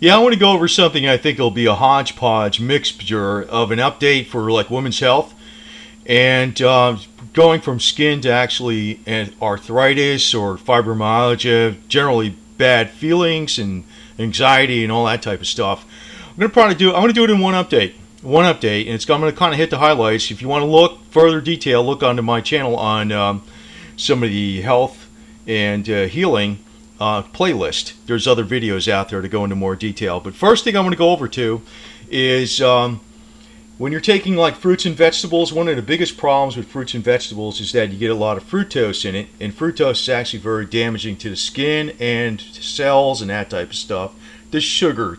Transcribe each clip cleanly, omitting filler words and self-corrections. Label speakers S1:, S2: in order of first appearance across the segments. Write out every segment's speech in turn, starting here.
S1: Yeah, I want to go over something I think will be a hodgepodge mixture of an update for like women's health and going from skin to actually arthritis or fibromyalgia, generally bad feelings and anxiety and all that type of stuff. I'm going to do it in one update, and I'm going to kind of hit the highlights. If you want to look further detail, look onto my channel on some of the health and healing playlist. There's other videos out there to go into more detail. But first thing I'm going to go over to is when you're taking like fruits and vegetables, one of the biggest problems with fruits and vegetables is that you get a lot of fructose in it, and fructose is actually very damaging to the skin and to cells and that type of stuff. The sugar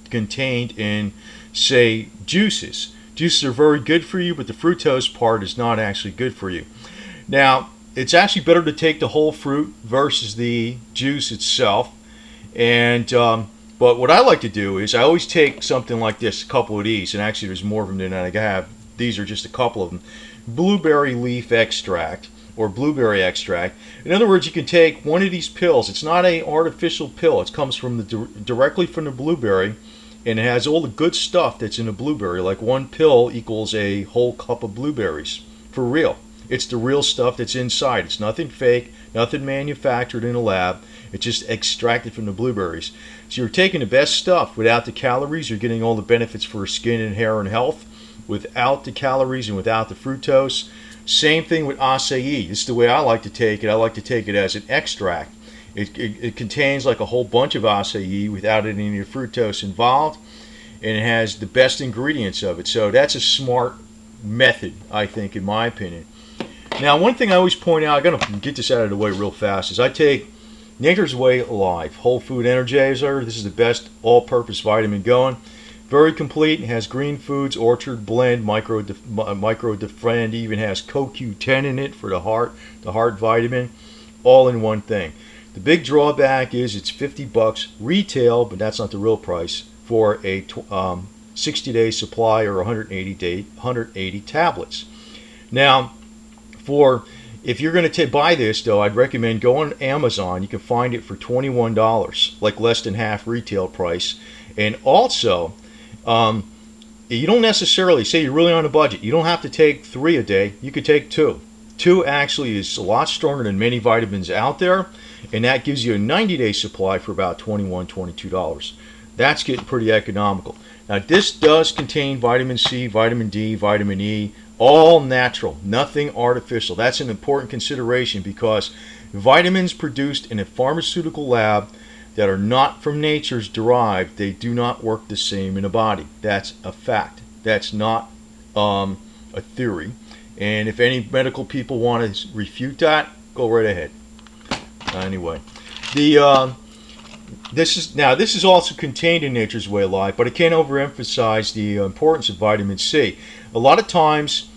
S1: contained in, say, juices. Juices are very good for you, but the fructose part is not actually good for you. Now, it's actually better to take the whole fruit versus the juice itself. And but what I like to do is I always take something like this, a couple of these, and actually there's more of them than I have. These are just a couple of them. Blueberry leaf extract or blueberry extract. In other words, you can take one of these pills. It's not an artificial pill. It comes from directly from the blueberry, and it has all the good stuff that's in a blueberry. Like one pill equals a whole cup of blueberries for real. It's the real stuff that's inside. It's nothing fake, nothing manufactured in a lab. It's just extracted from the blueberries. So you're taking the best stuff without the calories. You're getting all the benefits for skin and hair and health without the calories and without the fructose. Same thing with acai. This is the way I like to take it. I like to take it as an extract. It contains like a whole bunch of acai without any of the fructose involved, and it has the best ingredients of it. So that's a smart method, I think, in my opinion. Now, one thing I always point out, I got to get this out of the way real fast, is I take Nature's Way Alive Whole Food Energizer. This is the best all-purpose vitamin going. Very complete. It has green foods, orchard blend, micro defend. Even has CoQ10 in it for the heart vitamin, all in one thing. The big drawback is it's $50 retail, but that's not the real price for a 60-day supply or 180 tablets. Now, if you're going to buy this, though, I'd recommend go on Amazon. You can find it for $21, like less than half retail price. And also, you don't necessarily, say you're really on a budget, you don't have to take 3 a day. You could take 2. 2 actually is a lot stronger than many vitamins out there, and that gives you a 90-day supply for about $21, $22. That's getting pretty economical. Now, this does contain vitamin C, vitamin D, vitamin E, all natural, nothing artificial. That's an important consideration because vitamins produced in a pharmaceutical lab that are not from nature's derived, they do not work the same in a body. That's a fact. That's not a theory. And if any medical people want to refute that, go right ahead. Anyway, this is also contained in Nature's Way of Life, but I can't overemphasize the importance of vitamin C. A lot of times,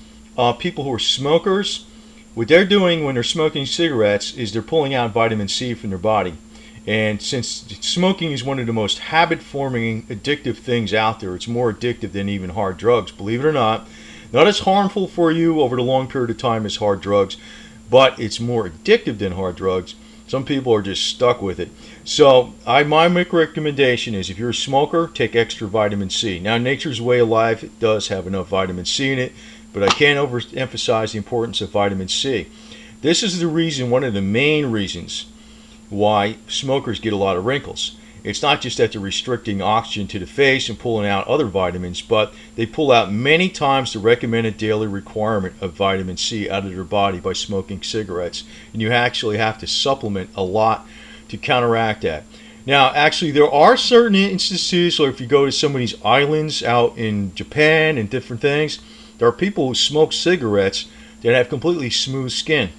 S1: people who are smokers, what they're doing when they're smoking cigarettes is they're pulling out vitamin C from their body. And since smoking is one of the most habit-forming, addictive things out there, it's more addictive than even hard drugs, believe it or not. Not as harmful for you over the long period of time as hard drugs, but it's more addictive than hard drugs. Some people are just stuck with it. So my recommendation is if you're a smoker, take extra vitamin C. Now, Nature's Way of Life does have enough vitamin C in it, but I can't overemphasize the importance of vitamin C. This is the reason, one of the main reasons, why smokers get a lot of wrinkles. It's not just that they're restricting oxygen to the face and pulling out other vitamins, but they pull out many times the recommended daily requirement of vitamin C out of their body by smoking cigarettes. And you actually have to supplement a lot to counteract that. Now, actually, there are certain instances, or if you go to some of these islands out in Japan and different things, there are people who smoke cigarettes that have completely smooth skin.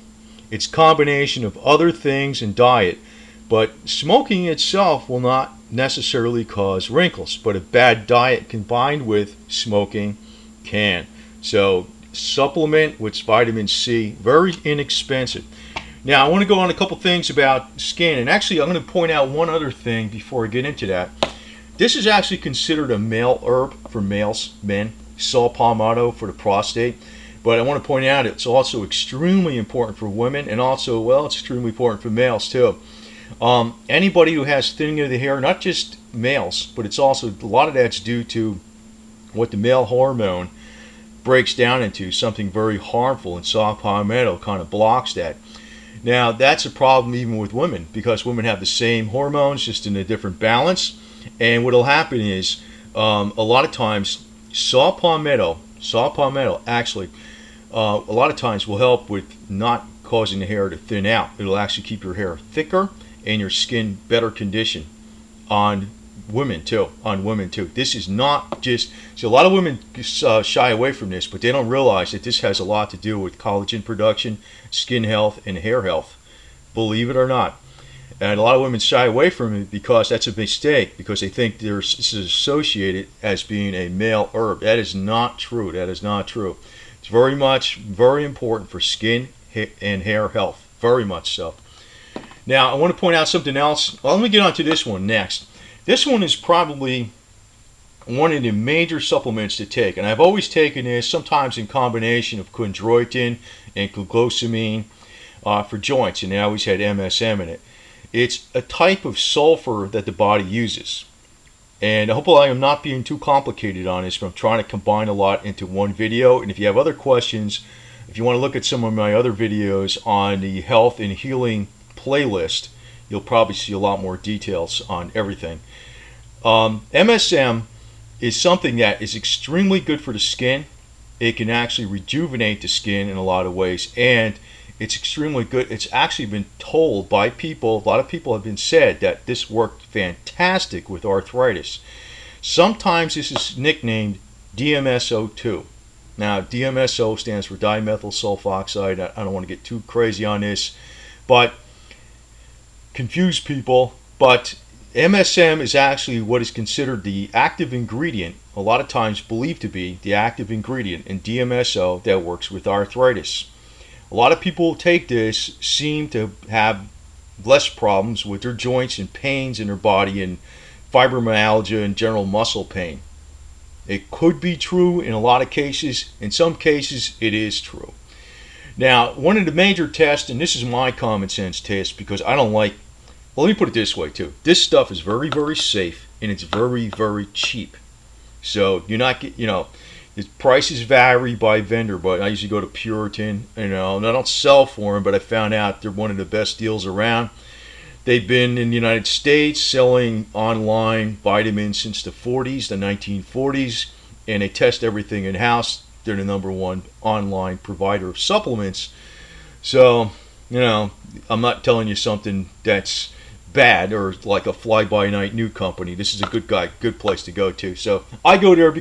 S1: It's a combination of other things and diet. But smoking itself will not necessarily cause wrinkles, but a bad diet combined with smoking can. So supplement with vitamin C, very inexpensive. Now I want to go on a couple things about skin, and actually I'm going to point out one other thing before I get into that. This is actually considered a male herb for men, saw palmetto for the prostate. But I want to point out it's also extremely important for women, and also, well, it's extremely important for males too. Anybody who has thinning of the hair, not just males, but it's also a lot of that's due to what the male hormone breaks down into, something very harmful, and saw palmetto kind of blocks that. Now, that's a problem even with women because women have the same hormones, just in a different balance. And what will happen is a lot of times saw palmetto actually, a lot of times will help with not causing the hair to thin out. It'll actually keep your hair thicker and your skin better condition on women too. This is not just, so a lot of women shy away from this, but they don't realize that this has a lot to do with collagen production, skin health, and hair health. Believe it or not. And a lot of women shy away from it because that's a mistake, because they think this is associated as being a male herb. That is not true. It's very important for skin and hair health. Very much so. Now, I want to point out something else. Well, let me get on to this one next. This one is probably one of the major supplements to take, and I've always taken this, sometimes in combination of chondroitin and glucosamine for joints, and they always had MSM in it. It's a type of sulfur that the body uses, and hopefully I am not being too complicated on this, but I'm trying to combine a lot into one video. And if you have other questions, if you want to look at some of my other videos on the health and healing playlist, you'll probably see a lot more details on everything. MSM is something that is extremely good for the skin. It can actually rejuvenate the skin in a lot of ways, and it's extremely good. It's actually been told by people, a lot of people have been said that this worked fantastic with arthritis. Sometimes this is nicknamed DMSO2. Now, DMSO stands for dimethyl sulfoxide. I don't want to get too crazy on this, but confuse people. But MSM is actually what is considered the active ingredient, a lot of times believed to be the active ingredient in DMSO that works with arthritis. A lot of people who take this seem to have less problems with their joints and pains in their body and fibromyalgia and general muscle pain. It could be true in a lot of cases. In some cases, it is true. Now, one of the major tests, and this is my common sense test, because I don't like, well, let me put it this way too. This stuff is very, very safe, and it's very, very cheap. So you're not, the prices vary by vendor, but I usually go to Puritan, and I don't sell for them, but I found out they're one of the best deals around. They've been in the United States selling online vitamins since the 1940s, and they test everything in-house. They're the number one online provider of supplements. So, I'm not telling you something that's bad or like a fly-by-night new company. This is a good place to go to. So I go there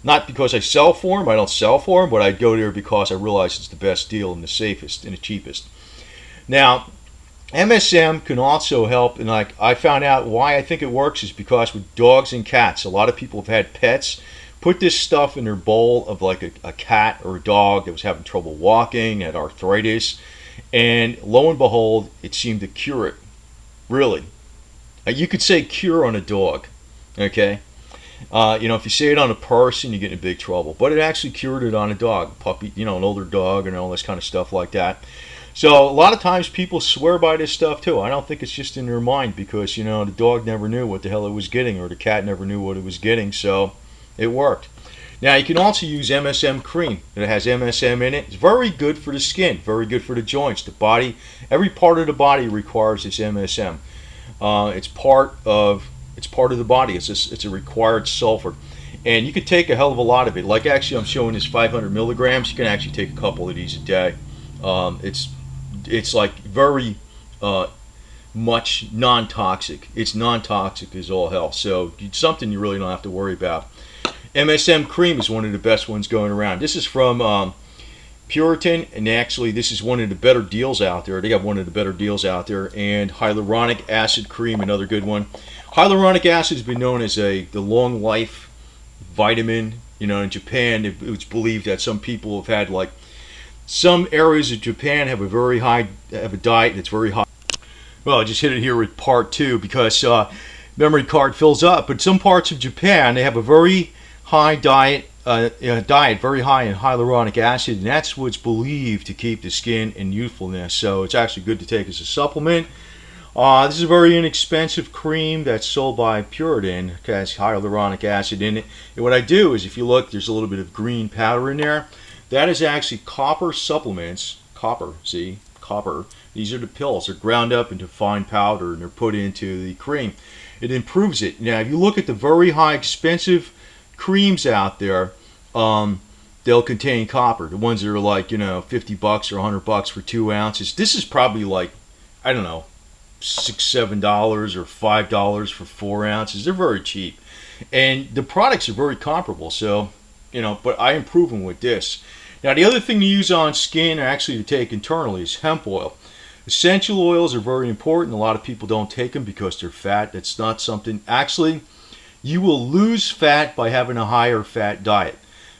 S1: not because I sell for them, I don't sell for them, but I go there because I realize it's the best deal and the safest and the cheapest. Now, MSM can also help, and I found out why I think it works is because with dogs and cats, a lot of people have had pets, put this stuff in their bowl of like a cat or a dog that was having trouble walking, had arthritis, and lo and behold, it seemed to cure it. Really. You could say cure on a dog, okay? If you say it on a person, you get in big trouble. But it actually cured it on a dog, a puppy, an older dog, and all this kind of stuff like that. So a lot of times people swear by this stuff too. I don't think it's just in their mind because, the dog never knew what the hell it was getting, or the cat never knew what it was getting, so it worked. Now, you can also use MSM cream. It has MSM in it. It's very good for the skin, very good for the joints, the body. Every part of the body requires this MSM. It's part of the body. It's a required sulfur. And you can take a hell of a lot of it. Like actually I'm showing this 500 milligrams. You can actually take a couple of these a day. It's like very much non-toxic. It's non-toxic as all hell. So it's something you really don't have to worry about. MSM cream is one of the best ones going around. This is from Puritan, and actually this is one of the better deals out there. They got one of the better deals out there. And hyaluronic acid cream, another good one. Hyaluronic acid has been known as the long life vitamin. In Japan, it was believed that some people have had some areas of Japan have a diet that's very high. Well, I just hit it here with part 2 because memory card fills up. But some parts of Japan, they have a very high diet very high in hyaluronic acid, and that's what's believed to keep the skin in youthfulness. So it's actually good to take as a supplement. This is a very inexpensive cream that's sold by Puritan. It has hyaluronic acid in it. And what I do is, if you look, there's a little bit of green powder in there. That is actually copper supplements. Copper, see? Copper. These are the pills. They're ground up into fine powder and they're put into the cream. It improves it. Now, if you look at the very high expensive creams out there, they'll contain copper. The ones that are like, $50 or $100 for 2 ounces. This is probably like, I don't know, $6, $7 or $5 for 4 ounces. They're very cheap. And the products are very comparable. So, but I improve them with this. Now, the other thing to use on skin, or actually to take internally, is hemp oil. Essential oils are very important. A lot of people don't take them because they're fat. That's not something. Actually, you will lose fat by having a higher fat diet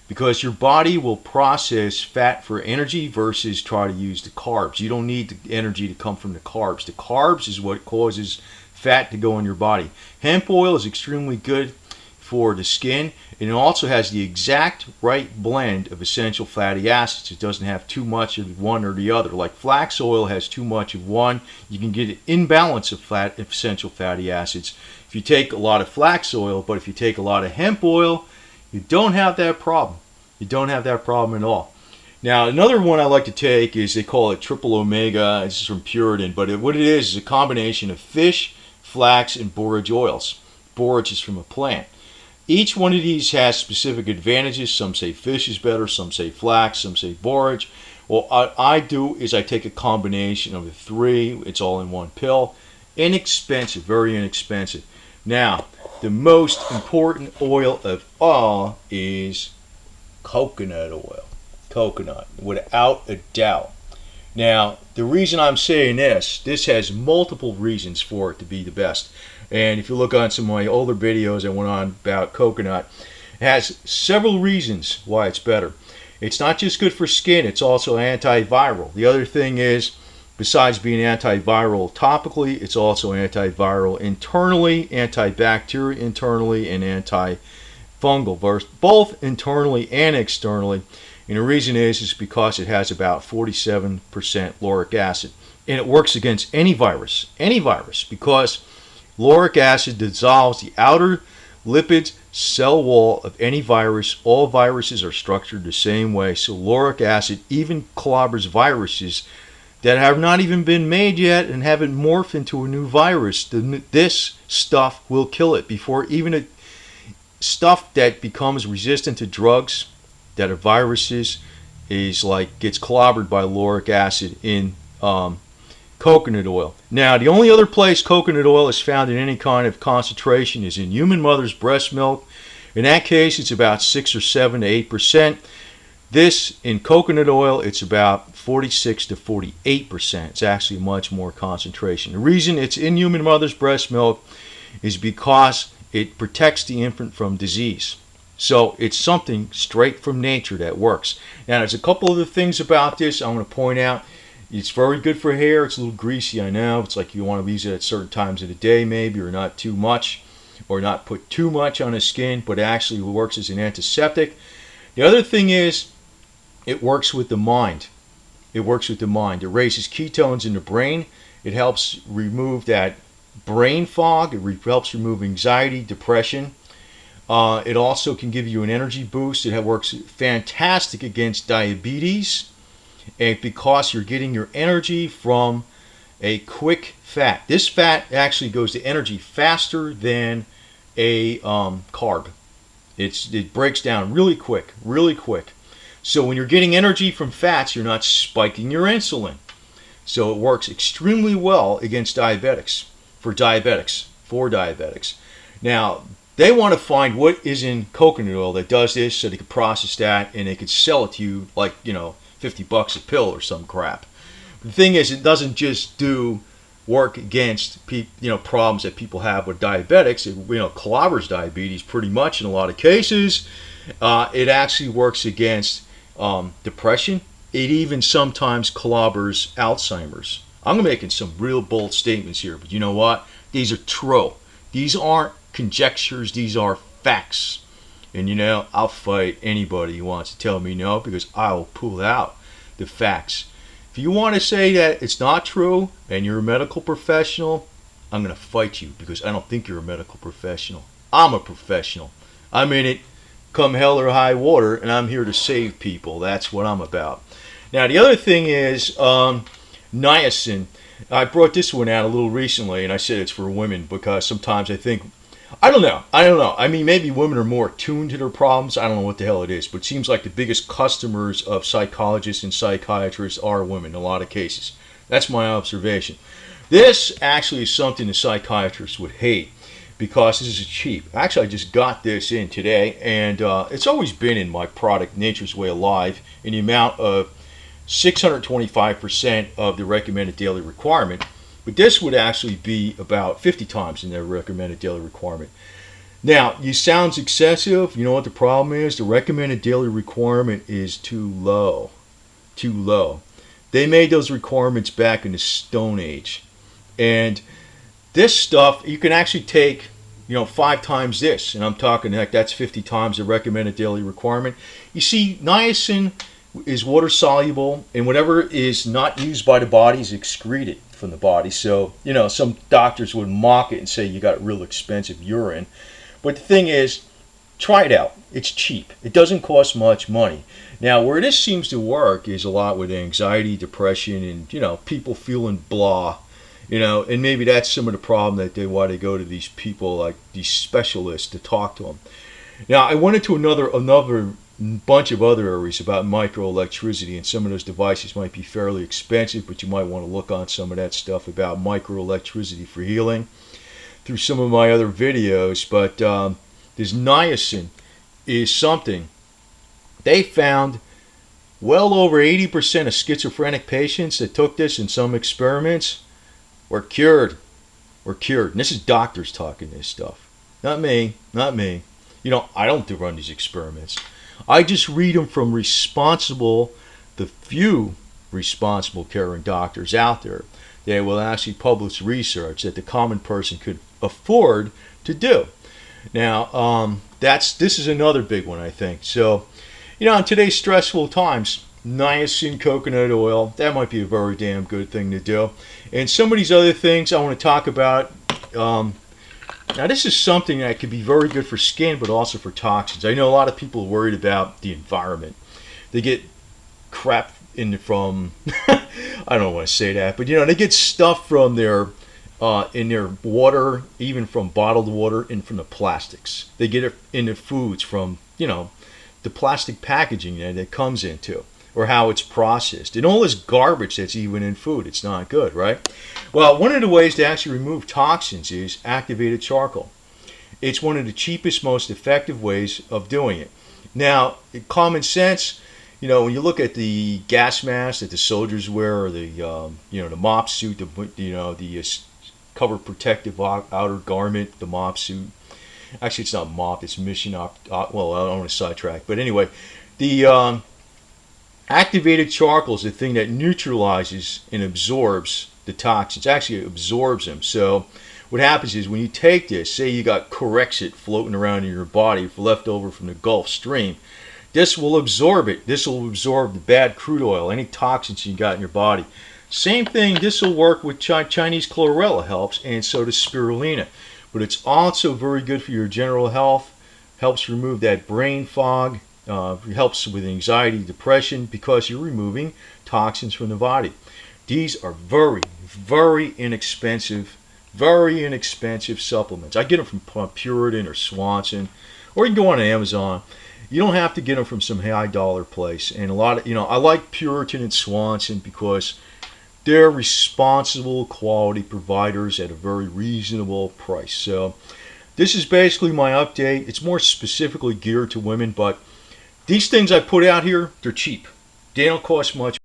S1: because your body will process fat for energy versus try to use the carbs. You don't need the energy to come from the carbs. The carbs is what causes fat to go in your body. Hemp oil is extremely good for the skin, and it also has the exact right blend of essential fatty acids. It doesn't have too much of one or the other. Like flax oil has too much of one. You can get an imbalance of essential fatty acids if you take a lot of flax oil, but if you take a lot of hemp oil, you don't have that problem. You don't have that problem at all. Now, another one I like to take is, they call it triple omega. This is from Puritan, but what it is a combination of fish, flax, and borage oils. Borage is from a plant. Each one of these has specific advantages. Some say fish is better, some say flax, some say borage. Well, what I do is I take a combination of the three. It's all in one pill. Inexpensive, very inexpensive. Now, the most important oil of all is coconut oil. Coconut, without a doubt. Now, the reason I'm saying this has multiple reasons for it to be the best. And if you look on some of my older videos I went on about coconut, it has several reasons why it's better. It's not just good for skin, it's also antiviral. The other thing is, besides being antiviral topically, it's also antiviral internally, antibacterial internally, and antifungal, both internally and externally. And the reason is because it has about 47% lauric acid. And it works against any virus, because lauric acid dissolves the outer lipid cell wall of any virus. All viruses are structured the same way. So lauric acid even clobbers viruses that have not even been made yet and haven't morphed into a new virus. This stuff will kill it before even stuff that becomes resistant to drugs that are viruses is like gets clobbered by lauric acid in coconut oil. Now, the only other place coconut oil is found in any kind of concentration is in human mother's breast milk. In that case, it's about 6 or 7 to 8%. This, in coconut oil, it's about 46 to 48%. It's actually much more concentration. The reason it's in human mother's breast milk is because it protects the infant from disease. So it's something straight from nature that works. Now, there's a couple other things about this I want to point out. It's very good for hair. It's a little greasy, I know. It's like you want to use it at certain times of the day maybe, or not too much, or not put too much on the skin, but it actually works as an antiseptic. The other thing is it works with the mind. It works with the mind. It raises ketones in the brain. It helps remove that brain fog. It helps remove anxiety, depression. It also can give you an energy boost. It works fantastic against diabetes. And because you're getting your energy from a quick fat. This fat actually goes to energy faster than a carb. It breaks down really quick, really quick. So when you're getting energy from fats, you're not spiking your insulin. So it works extremely well against diabetics, for diabetics. Now, they want to find what is in coconut oil that does this so they can process that and they can sell it to you like, $50 a pill or some crap. The thing is, it doesn't just do work against problems that people have with diabetics. It clobbers diabetes pretty much in a lot of cases. It actually works against depression. It even sometimes clobbers Alzheimer's. I'm making some real bold statements here, but you know what? These are true. These aren't conjectures. These are facts. And I'll fight anybody who wants to tell me no, because I'll pull out the facts. If you want to say that it's not true and you're a medical professional, I'm going to fight you because I don't think you're a medical professional. I'm a professional. I'm in it come hell or high water, and I'm here to save people. That's what I'm about. Now, the other thing is niacin. I brought this one out a little recently, and I said it's for women because sometimes I think, I don't know. I mean, maybe women are more attuned to their problems. I don't know what the hell it is, but it seems like the biggest customers of psychologists and psychiatrists are women in a lot of cases. That's my observation. This actually is something the psychiatrists would hate because this is cheap. Actually, I just got this in today, and it's always been in my product, Nature's Way Alive, in the amount of 625% of the recommended daily requirement. But this would actually be about 50 times in their recommended daily requirement. Now, it sounds excessive. You know what the problem is? The recommended daily requirement is too low. Too low. They made those requirements back in the Stone Age. And this stuff, you can actually take, 5 times this. And I'm talking, heck, that's 50 times the recommended daily requirement. You see, niacin is water soluble, and whatever is not used by the body is excreted from the body. So, some doctors would mock it and say you got real expensive urine. But the thing is, try it out. It's cheap. It doesn't cost much money. Now, where this seems to work is a lot with anxiety, depression, and, people feeling blah. And maybe that's some of the problem why they go to these people, like these specialists, to talk to them. Now, I went into another bunch of other areas about microelectricity, and some of those devices might be fairly expensive, but you might want to look on some of that stuff about microelectricity for healing through some of my other videos. But this niacin is something they found. Well over 80% of schizophrenic patients that took this in some experiments were cured. And this is doctors talking this stuff. Not me. I don't run these experiments. I just read them from the few responsible caring doctors out there that will actually publish research that the common person could afford to do. Now, this is another big one, I think. So, in today's stressful times, niacin coconut oil, that might be a very damn good thing to do. And some of these other things I want to talk about. Now, this is something that could be very good for skin, but also for toxins. I know a lot of people are worried about the environment. They get crap from, I don't want to say that, but they get stuff from in their water, even from bottled water, and from the plastics. They get it in their foods from, the plastic packaging that it comes into, or how it's processed. And all this garbage that's even in food, it's not good, right? Well, one of the ways to actually remove toxins is activated charcoal. It's one of the cheapest, most effective ways of doing it. Now, common sense, when you look at the gas mask that the soldiers wear, or the the mop suit, the cover protective outer garment, the mop suit. Actually, it's not mop, it's mission well, I don't want to sidetrack. But anyway, the activated charcoal is the thing that neutralizes and absorbs the toxins. Actually, it absorbs them. So what happens is when you take this, say you got Corexit floating around in your body left over from the Gulf Stream, this will absorb it. This will absorb the bad crude oil, any toxins you got in your body. Same thing, this will work with Chinese chlorella helps, and so does spirulina. But it's also very good for your general health, helps remove that brain fog, helps with anxiety, depression, because you're removing toxins from the body. These are very, very inexpensive supplements. I get them from Puritan or Swanson, or you can go on Amazon. You don't have to get them from some high dollar place. And a lot of, I like Puritan and Swanson because they're responsible quality providers at a very reasonable price. So this is basically my update. It's more specifically geared to women, but these things I put out here, they're cheap. They don't cost much.